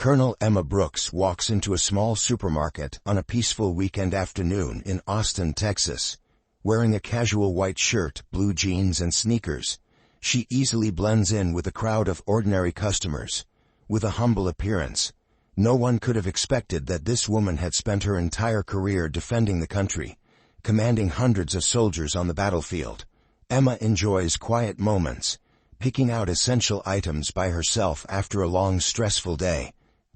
Colonel Emma Brooks walks into a small supermarket on a peaceful weekend afternoon in Austin, Texas. Wearing a casual white shirt, blue jeans, and sneakers, she easily blends in with a crowd of ordinary customers. With a humble appearance, no one could have expected that this woman had spent her entire career defending the country, commanding hundreds of soldiers on the battlefield. Emma enjoys quiet moments, picking out essential items by herself after a long, stressful day.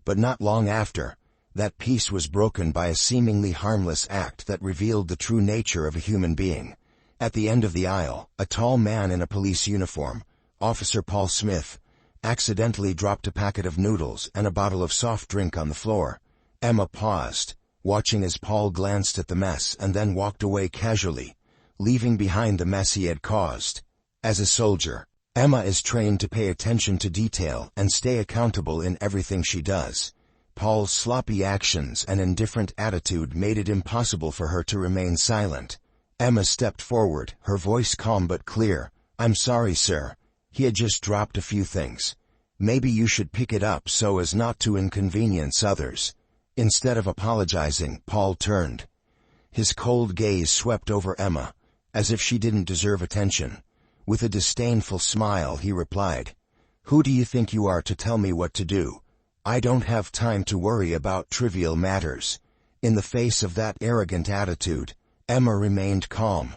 But not long after, that peace was broken by a seemingly harmless act that revealed the true nature of a human being. At the end of the aisle, a tall man in a police uniform, Officer Paul Smith, accidentally dropped a packet of noodles and a bottle of soft drink on the floor. Emma paused, watching as Paul glanced at the mess and then walked away casually, leaving behind the mess he had caused. As a soldier, Emma is trained to pay attention to detail and stay accountable in everything she does. Paul's sloppy actions and indifferent attitude made it impossible for her to remain silent. Emma stepped forward, her voice calm but clear. "I'm sorry, sir. He had just dropped a few things. Maybe you should pick it up so as not to inconvenience others." Instead of apologizing, Paul turned. His cold gaze swept over Emma, as if she didn't deserve attention. With a disdainful smile, he replied, "Who do you think you are to tell me what to do? I don't have time to worry about trivial matters." In the face of that arrogant attitude, Emma remained calm.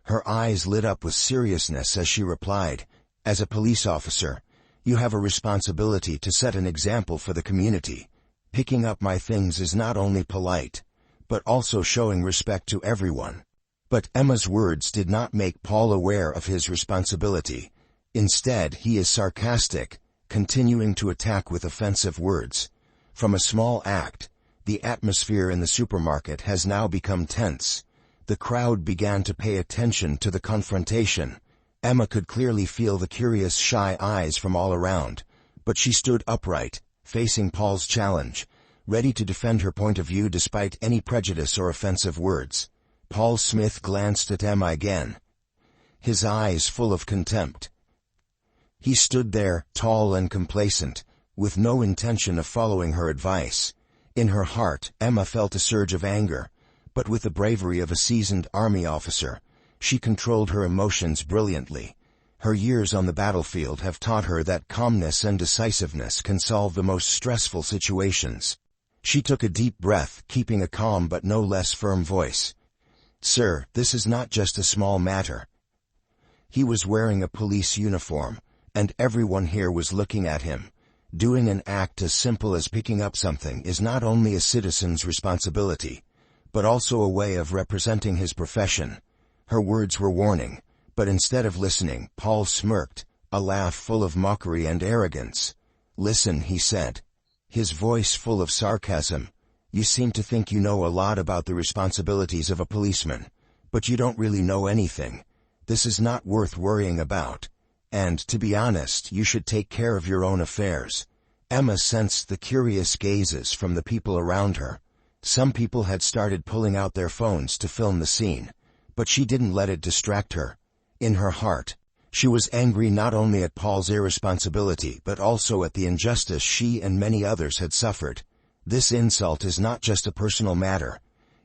Her eyes lit up with seriousness as she replied, "As a police officer, you have a responsibility to set an example for the community. Picking up my things is not only polite, but also showing respect to everyone." But Emma's words did not make Paul aware of his responsibility. Instead, he is sarcastic, continuing to attack with offensive words. From a small act, the atmosphere in the supermarket has now become tense. The crowd began to pay attention to the confrontation. Emma could clearly feel the curious, shy eyes from all around, but she stood upright, facing Paul's challenge, ready to defend her point of view despite any prejudice or offensive words. Paul Smith glanced at Emma again, his eyes full of contempt. He stood there, tall and complacent, with no intention of following her advice. In her heart, Emma felt a surge of anger, but with the bravery of a seasoned army officer, she controlled her emotions brilliantly. Her years on the battlefield have taught her that calmness and decisiveness can solve the most stressful situations. She took a deep breath, keeping a calm but no less firm voice. "Sir, this is not just a small matter." He was wearing a police uniform, and everyone here was looking at him. Doing an act as simple as picking up something is not only a citizen's responsibility, but also a way of representing his profession. Her words were warning, but instead of listening, Paul smirked, a laugh full of mockery and arrogance. "Listen," he said, his voice full of sarcasm. "You seem to think you know a lot about the responsibilities of a policeman, but you don't really know anything. This is not worth worrying about. And, to be honest, you should take care of your own affairs." Emma sensed the curious gazes from the people around her. Some people had started pulling out their phones to film the scene, but she didn't let it distract her. In her heart, she was angry not only at Paul's irresponsibility but also at the injustice she and many others had suffered. This insult is not just a personal matter.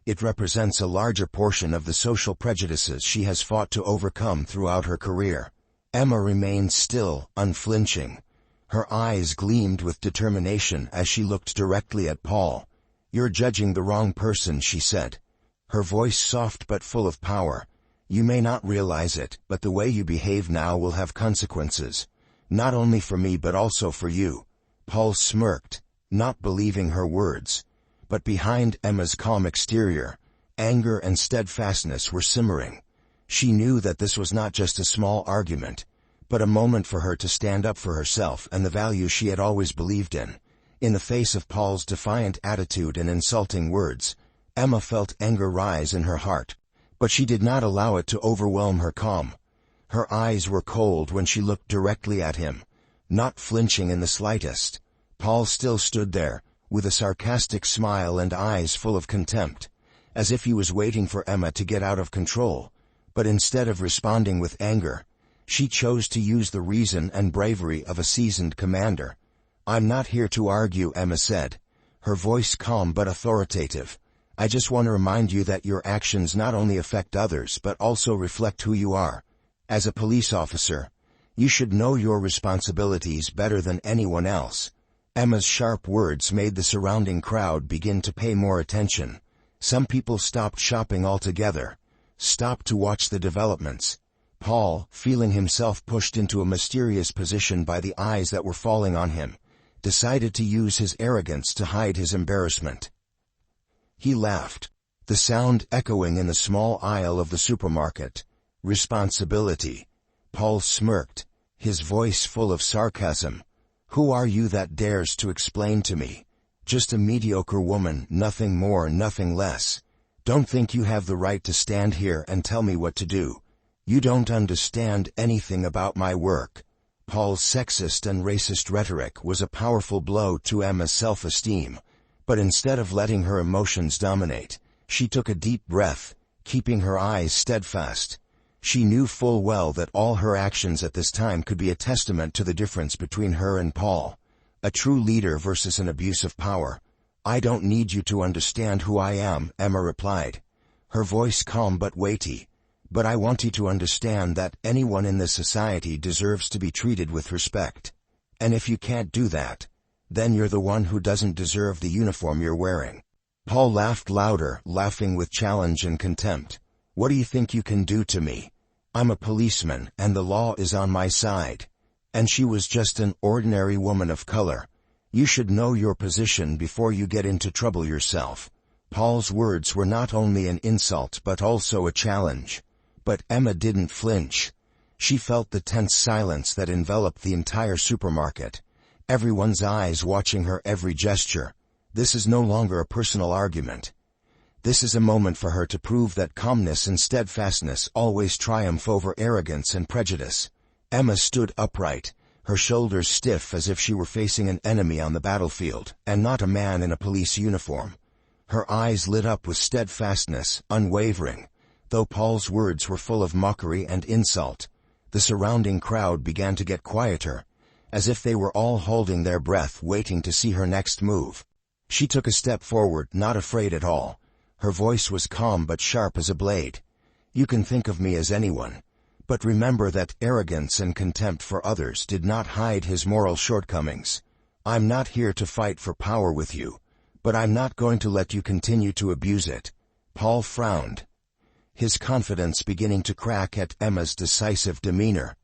It represents a larger portion of the social prejudices she has fought to overcome throughout her career. Emma remained still, unflinching. Her eyes gleamed with determination as she looked directly at Paul. "You're judging the wrong person," she said, her voice soft but full of power. "You may not realize it, but the way you behave now will have consequences. Not only for me but also for you." Paul smirked, not believing her words. But behind Emma's calm exterior, anger and steadfastness were simmering. She knew that this was not just a small argument, but a moment for her to stand up for herself and the values she had always believed in. In the face of Paul's defiant attitude and insulting words, Emma felt anger rise in her heart, but she did not allow it to overwhelm her calm. Her eyes were cold when she looked directly at him, not flinching in the slightest. Paul still stood there, with a sarcastic smile and eyes full of contempt, as if he was waiting for Emma to get out of control. But instead of responding with anger, she chose to use the reason and bravery of a seasoned commander. "I'm not here to argue," Emma said, her voice calm but authoritative. "I just want to remind you that your actions not only affect others but also reflect who you are. As a police officer, you should know your responsibilities better than anyone else." Emma's sharp words made the surrounding crowd begin to pay more attention. Some people stopped shopping altogether, stopped to watch the developments. Paul, feeling himself pushed into a mysterious position by the eyes that were falling on him, decided to use his arrogance to hide his embarrassment. He laughed, the sound echoing in the small aisle of the supermarket. "Responsibility." Paul smirked, his voice full of sarcasm. "Who are you that dares to explain to me? Just a mediocre woman, nothing more, nothing less. Don't think you have the right to stand here and tell me what to do. You don't understand anything about my work." Paul's sexist and racist rhetoric was a powerful blow to Emma's self-esteem, but instead of letting her emotions dominate, she took a deep breath, keeping her eyes steadfast. She knew full well that all her actions at this time could be a testament to the difference between her and Paul, a true leader versus an abuse of power. "I don't need you to understand who I am," Emma replied, her voice calm but weighty. "But I want you to understand that anyone in this society deserves to be treated with respect. And if you can't do that, then you're the one who doesn't deserve the uniform you're wearing." Paul laughed louder, laughing with challenge and contempt. "What do you think you can do to me? I'm a policeman, and the law is on my side. And she was just an ordinary woman of color. You should know your position before you get into trouble yourself." Paul's words were not only an insult but also a challenge. But Emma didn't flinch. She felt the tense silence that enveloped the entire supermarket, everyone's eyes watching her every gesture. This is no longer a personal argument. This is a moment for her to prove that calmness and steadfastness always triumph over arrogance and prejudice. Emma stood upright, her shoulders stiff as if she were facing an enemy on the battlefield, and not a man in a police uniform. Her eyes lit up with steadfastness, unwavering. Though Paul's words were full of mockery and insult, the surrounding crowd began to get quieter, as if they were all holding their breath waiting to see her next move. She took a step forward, not afraid at all. Her voice was calm but sharp as a blade. "You can think of me as anyone, but remember that arrogance and contempt for others did not hide his moral shortcomings. I'm not here to fight for power with you, but I'm not going to let you continue to abuse it." Paul frowned, his confidence beginning to crack at Emma's decisive demeanor.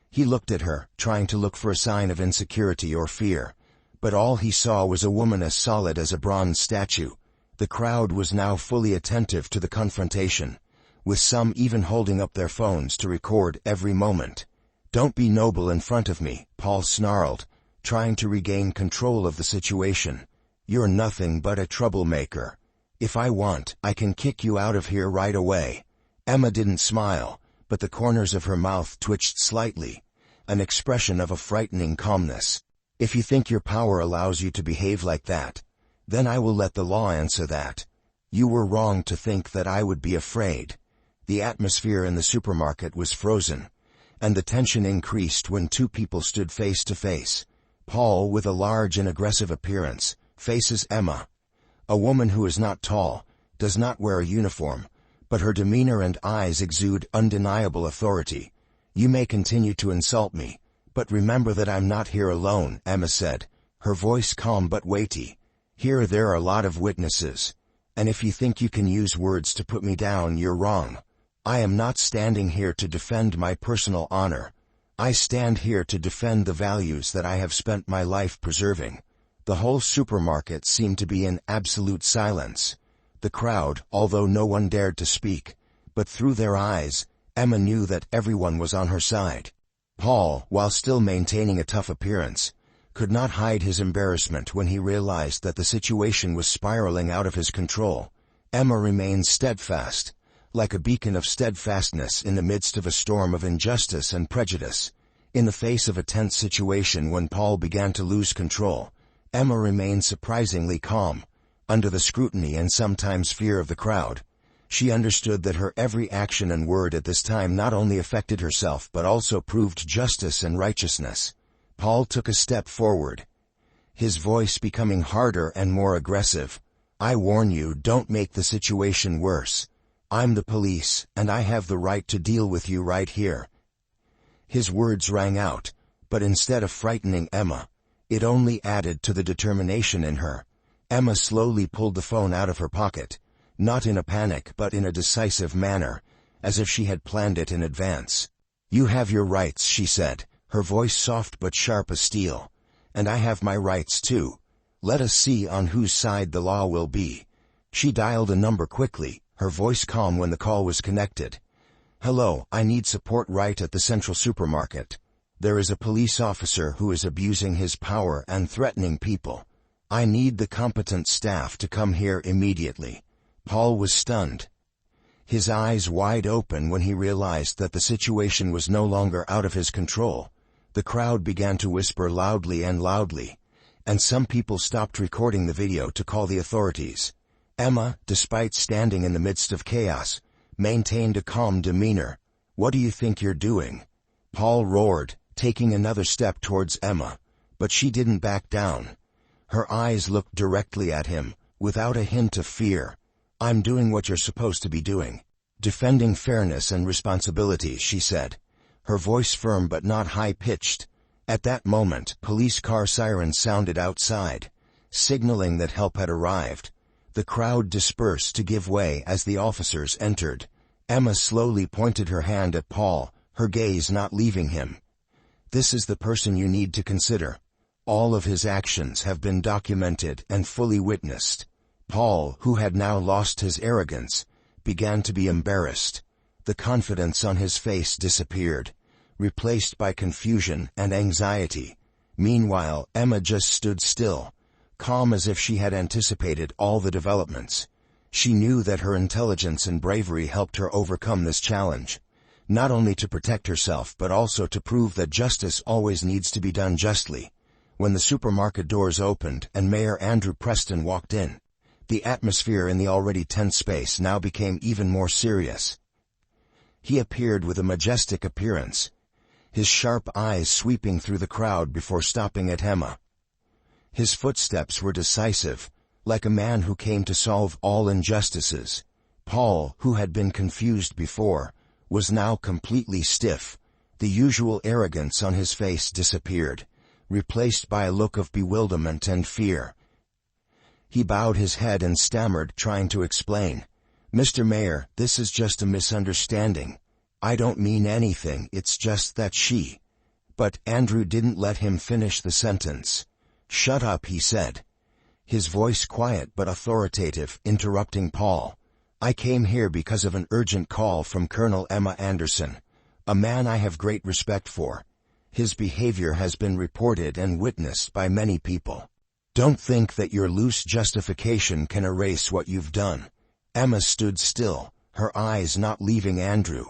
He looked at her, trying to look for a sign of insecurity or fear, but all he saw was a woman as solid as a bronze statue. The crowd was now fully attentive to the confrontation, with some even holding up their phones to record every moment. "Don't be noble in front of me," Paul snarled, trying to regain control of the situation. "You're nothing but a troublemaker. If I want, I can kick you out of here right away." Emma didn't smile, but the corners of her mouth twitched slightly, an expression of a frightening calmness. "If you think your power allows you to behave like that, then I will let the law answer that. You were wrong to think that I would be afraid." The atmosphere in the supermarket was frozen, and the tension increased when two people stood face to face. Paul, with a large and aggressive appearance, faces Emma, a woman who is not tall, does not wear a uniform, but her demeanor and eyes exude undeniable authority. "You may continue to insult me, but remember that I'm not here alone," Emma said, her voice calm but weighty. "Here there are a lot of witnesses, and if you think you can use words to put me down, you're wrong. I am not standing here to defend my personal honor. I stand here to defend the values that I have spent my life preserving." The whole supermarket seemed to be in absolute silence. The crowd, although no one dared to speak, but through their eyes, Emma knew that everyone was on her side. Paul, while still maintaining a tough appearance, could not hide his embarrassment when he realized that the situation was spiraling out of his control. Emma remained steadfast, like a beacon of steadfastness in the midst of a storm of injustice and prejudice. In the face of a tense situation when Paul began to lose control, Emma remained surprisingly calm. Under the scrutiny and sometimes fear of the crowd, she understood that her every action and word at this time not only affected herself but also proved justice and righteousness. Paul took a step forward, his voice becoming harder and more aggressive. "I warn you, don't make the situation worse. I'm the police, and I have the right to deal with you right here." His words rang out, but instead of frightening Emma, it only added to the determination in her. Emma slowly pulled the phone out of her pocket, not in a panic but in a decisive manner, as if she had planned it in advance. "You have your rights," she said, her voice soft but sharp as steel. "And I have my rights too. Let us see on whose side the law will be." She dialed a number quickly, her voice calm when the call was connected. "Hello, I need support right at the Central Supermarket. There is a police officer who is abusing his power and threatening people. I need the competent staff to come here immediately." Paul was stunned, his eyes wide open when he realized that the situation was no longer out of his control. The crowd began to whisper loudly, and some people stopped recording the video to call the authorities. Emma, despite standing in the midst of chaos, maintained a calm demeanor. "What do you think you're doing?" Paul roared, taking another step towards Emma, but she didn't back down. Her eyes looked directly at him, without a hint of fear. "I'm doing what you're supposed to be doing. Defending fairness and responsibility," she said, her voice firm but not high-pitched. At that moment, police car sirens sounded outside, signaling that help had arrived. The crowd dispersed to give way as the officers entered. Emma slowly pointed her hand at Paul, her gaze not leaving him. "This is the person you need to consider. All of his actions have been documented and fully witnessed." Paul, who had now lost his arrogance, began to be embarrassed. The confidence on his face disappeared, replaced by confusion and anxiety. Meanwhile, Emma just stood still, calm as if she had anticipated all the developments. She knew that her intelligence and bravery helped her overcome this challenge, not only to protect herself but also to prove that justice always needs to be done justly. When the supermarket doors opened and Mayor Andrew Preston walked in, the atmosphere in the already tense space now became even more serious. He appeared with a majestic appearance, his sharp eyes sweeping through the crowd before stopping at Emma. His footsteps were decisive, like a man who came to solve all injustices. Paul, who had been confused before, was now completely stiff. The usual arrogance on his face disappeared, replaced by a look of bewilderment and fear. He bowed his head and stammered, trying to explain. "Mr. Mayor, this is just a misunderstanding. I don't mean anything, it's just that she—" But Andrew didn't let him finish the sentence. "Shut up," he said, his voice quiet but authoritative, interrupting Paul. "I came here because of an urgent call from Colonel Emma Anderson, a man I have great respect for. His behavior has been reported and witnessed by many people. Don't think that your loose justification can erase what you've done." Emma stood still, her eyes not leaving Andrew.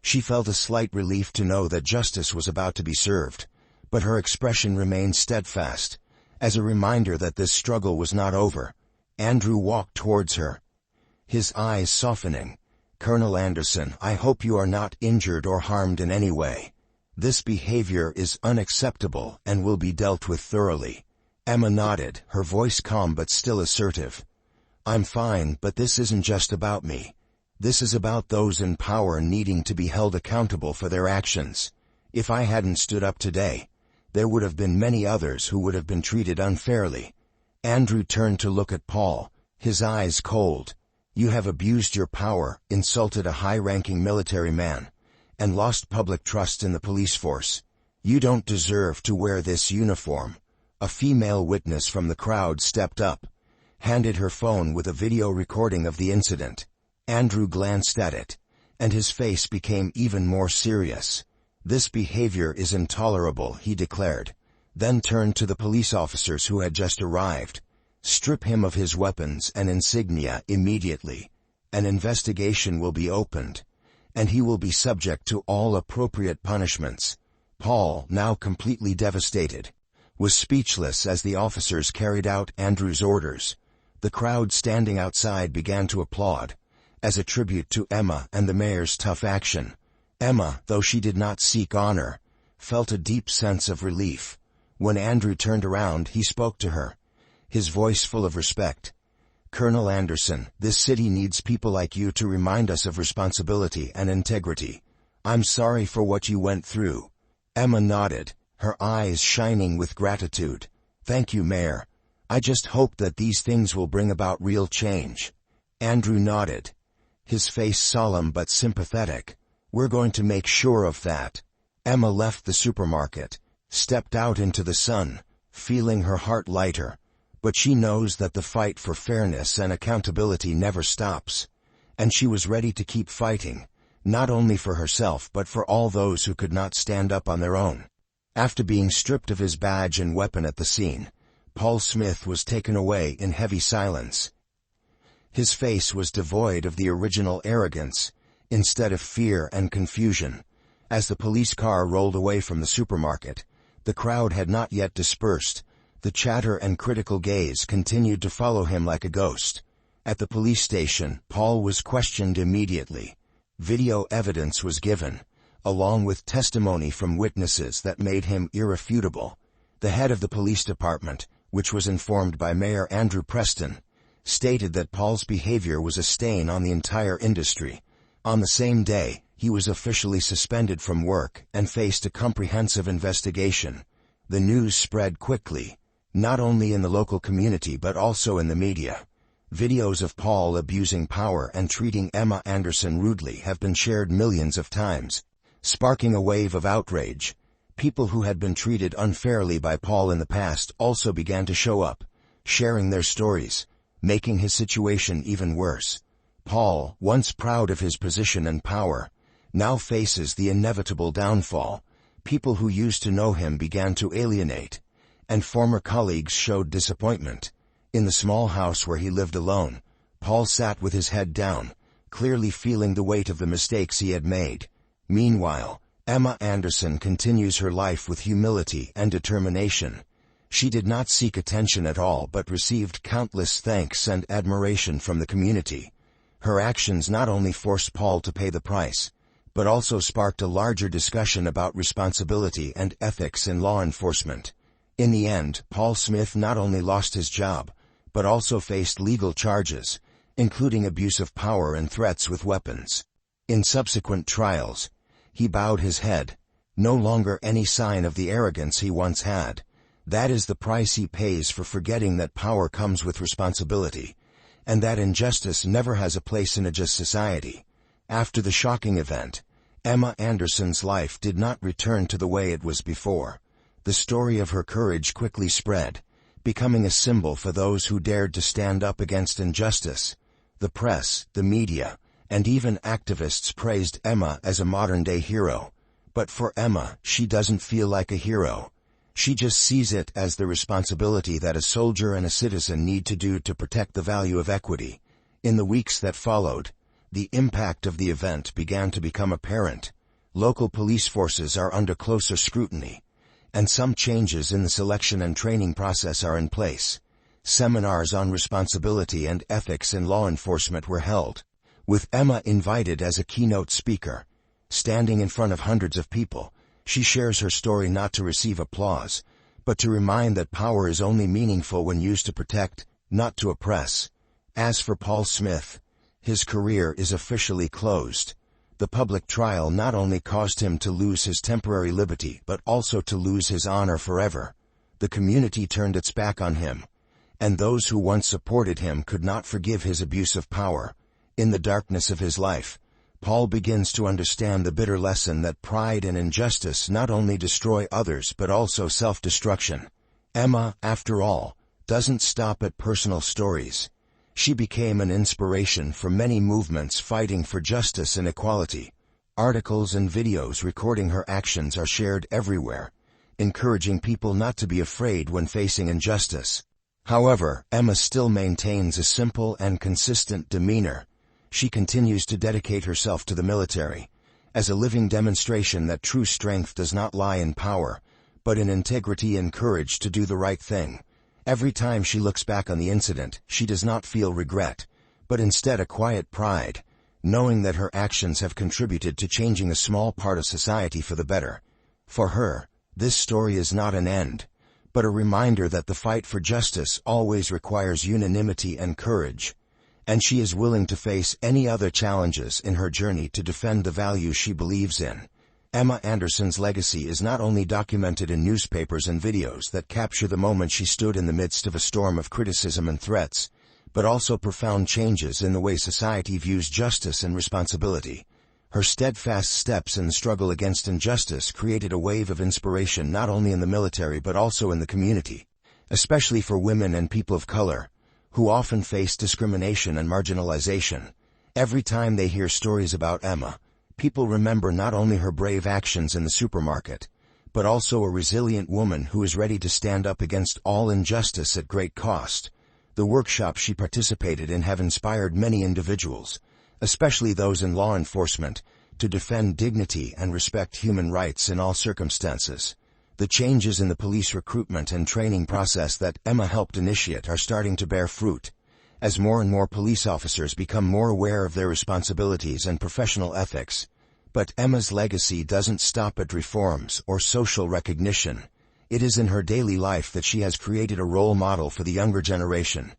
She felt a slight relief to know that justice was about to be served, but her expression remained steadfast, as a reminder that this struggle was not over. Andrew walked towards her, his eyes softening. "Colonel Anderson, I hope you are not injured or harmed in any way. This behavior is unacceptable and will be dealt with thoroughly." Emma nodded, her voice calm but still assertive. "I'm fine, but this isn't just about me. This is about those in power needing to be held accountable for their actions. If I hadn't stood up today, there would have been many others who would have been treated unfairly." Andrew turned to look at Paul, his eyes cold. "You have abused your power, insulted a high-ranking military man, and lost public trust in the police force. You don't deserve to wear this uniform." A female witness from the crowd stepped up, handed her phone with a video recording of the incident. Andrew glanced at it, and his face became even more serious. "This behavior is intolerable," he declared, then turned to the police officers who had just arrived. "Strip him of his weapons and insignia immediately. An investigation will be opened, and he will be subject to all appropriate punishments." Paul, now completely devastated, was speechless as the officers carried out Andrew's orders. The crowd standing outside began to applaud, as a tribute to Emma and the mayor's tough action. Emma, though she did not seek honor, felt a deep sense of relief. When Andrew turned around, he spoke to her, his voice full of respect. "Colonel Anderson, this city needs people like you to remind us of responsibility and integrity. I'm sorry for what you went through." Emma nodded, her eyes shining with gratitude. "Thank you, Mayor. I just hope that these things will bring about real change." Andrew nodded, his face solemn but sympathetic. "We're going to make sure of that." Emma left the supermarket, stepped out into the sun, feeling her heart lighter. But she knows that the fight for fairness and accountability never stops. And she was ready to keep fighting, not only for herself but for all those who could not stand up on their own. After being stripped of his badge and weapon at the scene, Paul Smith was taken away in heavy silence. His face was devoid of the original arrogance, instead of fear and confusion. As the police car rolled away from the supermarket, the crowd had not yet dispersed. The chatter and critical gaze continued to follow him like a ghost. At the police station, Paul was questioned immediately. Video evidence was given, along with testimony from witnesses that made him irrefutable. The head of the police department, which was informed by Mayor Andrew Preston, stated that Paul's behavior was a stain on the entire industry. On the same day, he was officially suspended from work and faced a comprehensive investigation. The news spread quickly, not only in the local community but also in the media. Videos of Paul abusing power and treating Emma Anderson rudely have been shared millions of times, sparking a wave of outrage. People who had been treated unfairly by Paul in the past also began to show up, sharing their stories, making his situation even worse. Paul, once proud of his position and power, now faces the inevitable downfall. People who used to know him began to alienate, and former colleagues showed disappointment. In the small house where he lived alone, Paul sat with his head down, clearly feeling the weight of the mistakes he had made. Meanwhile, Emma Anderson continues her life with humility and determination. She did not seek attention at all but received countless thanks and admiration from the community. Her actions not only forced Paul to pay the price, but also sparked a larger discussion about responsibility and ethics in law enforcement. In the end, Paul Smith not only lost his job, but also faced legal charges, including abuse of power and threats with weapons. In subsequent trials, he bowed his head, no longer any sign of the arrogance he once had. That is the price he pays for forgetting that power comes with responsibility, and that injustice never has a place in a just society. After the shocking event, Emma Anderson's life did not return to the way it was before. The story of her courage quickly spread, becoming a symbol for those who dared to stand up against injustice. The press, the media, and even activists praised Emma as a modern-day hero. But for Emma, she doesn't feel like a hero. She just sees it as the responsibility that a soldier and a citizen need to do to protect the value of equity. In the weeks that followed, the impact of the event began to become apparent. Local police forces are under closer scrutiny, and some changes in the selection and training process are in place. Seminars on responsibility and ethics in law enforcement were held, with Emma invited as a keynote speaker. Standing in front of hundreds of people, she shares her story not to receive applause, but to remind that power is only meaningful when used to protect, not to oppress. As for Paul Smith, his career is officially closed. The public trial not only caused him to lose his temporary liberty but also to lose his honor forever. The community turned its back on him, and those who once supported him could not forgive his abuse of power. In the darkness of his life, Paul begins to understand the bitter lesson that pride and injustice not only destroy others but also self-destruction. Emma, after all, doesn't stop at personal stories. She became an inspiration for many movements fighting for justice and equality. Articles and videos recording her actions are shared everywhere, encouraging people not to be afraid when facing injustice. However, Emma still maintains a simple and consistent demeanor. She continues to dedicate herself to the military, as a living demonstration that true strength does not lie in power, but in integrity and courage to do the right thing. Every time she looks back on the incident, she does not feel regret, but instead a quiet pride, knowing that her actions have contributed to changing a small part of society for the better. For her, this story is not an end, but a reminder that the fight for justice always requires unanimity and courage, and she is willing to face any other challenges in her journey to defend the values she believes in. Emma Anderson's legacy is not only documented in newspapers and videos that capture the moment she stood in the midst of a storm of criticism and threats, but also profound changes in the way society views justice and responsibility. Her steadfast steps in the struggle against injustice created a wave of inspiration not only in the military but also in the community, especially for women and people of color, who often face discrimination and marginalization. Every time they hear stories about Emma, people remember not only her brave actions in the supermarket, but also a resilient woman who is ready to stand up against all injustice at great cost. The workshops she participated in have inspired many individuals, especially those in law enforcement, to defend dignity and respect human rights in all circumstances. The changes in the police recruitment and training process that Emma helped initiate are starting to bear fruit, as more and more police officers become more aware of their responsibilities and professional ethics. But Emma's legacy doesn't stop at reforms or social recognition. It is in her daily life that she has created a role model for the younger generation,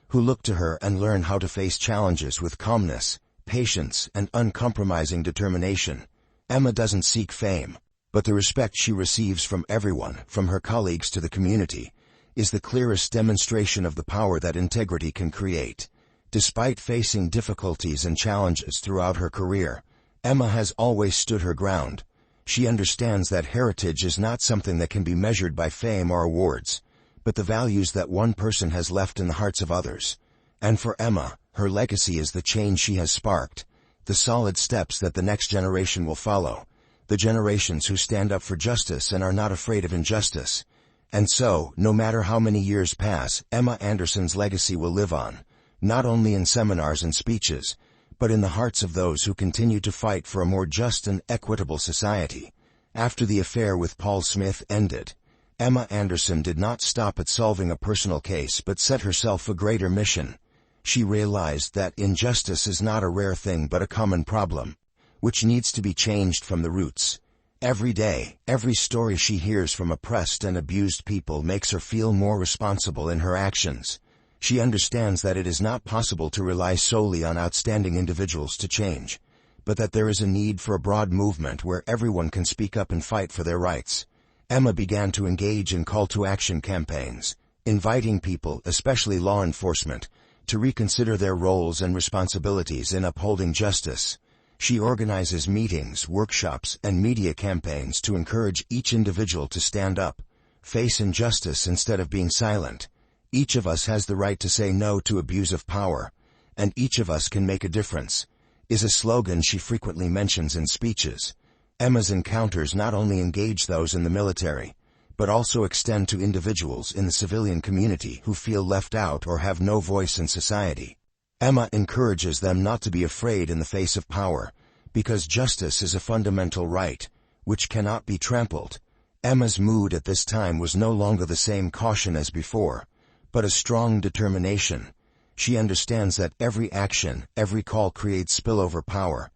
who look to her and learn how to face challenges with calmness, patience, and uncompromising determination. Emma doesn't seek fame, but the respect she receives from everyone, from her colleagues to the community, is the clearest demonstration of the power that integrity can create. Despite facing difficulties and challenges throughout her career, Emma has always stood her ground. She understands that heritage is not something that can be measured by fame or awards, but the values that one person has left in the hearts of others. And for Emma, her legacy is the change she has sparked, the solid steps that the next generation will follow, the generations who stand up for justice and are not afraid of injustice. And so, no matter how many years pass, Emma Anderson's legacy will live on, not only in seminars and speeches, but in the hearts of those who continue to fight for a more just and equitable society. After the affair with Paul Smith ended, Emma Anderson did not stop at solving a personal case but set herself a greater mission. She realized that injustice is not a rare thing but a common problem, which needs to be changed from the roots. Every day, every story she hears from oppressed and abused people makes her feel more responsible in her actions. She understands that it is not possible to rely solely on outstanding individuals to change, but that there is a need for a broad movement where everyone can speak up and fight for their rights. Emma began to engage in call-to-action campaigns, inviting people, especially law enforcement, to reconsider their roles and responsibilities in upholding justice. She organizes meetings, workshops, and media campaigns to encourage each individual to stand up, face injustice instead of being silent. Each of us has the right to say no to abuse of power, and each of us can make a difference, is a slogan she frequently mentions in speeches. Emma's encounters not only engage those in the military, but also extend to individuals in the civilian community who feel left out or have no voice in society. Emma encourages them not to be afraid in the face of power, because justice is a fundamental right, which cannot be trampled. Emma's mood at this time was no longer the same caution as before, but a strong determination. She understands that every action, every call creates spillover power,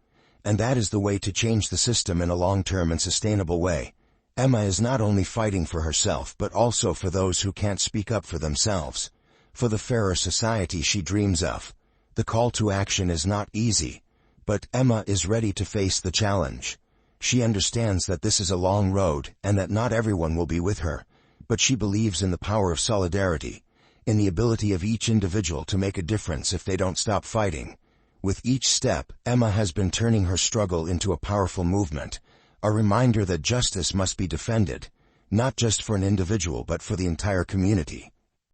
and that is the way to change the system in a long-term and sustainable way. Emma is not only fighting for herself but also for those who can't speak up for themselves, for the fairer society she dreams of. The call to action is not easy, but Emma is ready to face the challenge. She understands that this is a long road and that not everyone will be with her, but she believes in the power of solidarity, in the ability of each individual to make a difference if they don't stop fighting. With each step, Emma has been turning her struggle into a powerful movement, a reminder that justice must be defended, not just for an individual but for the entire community.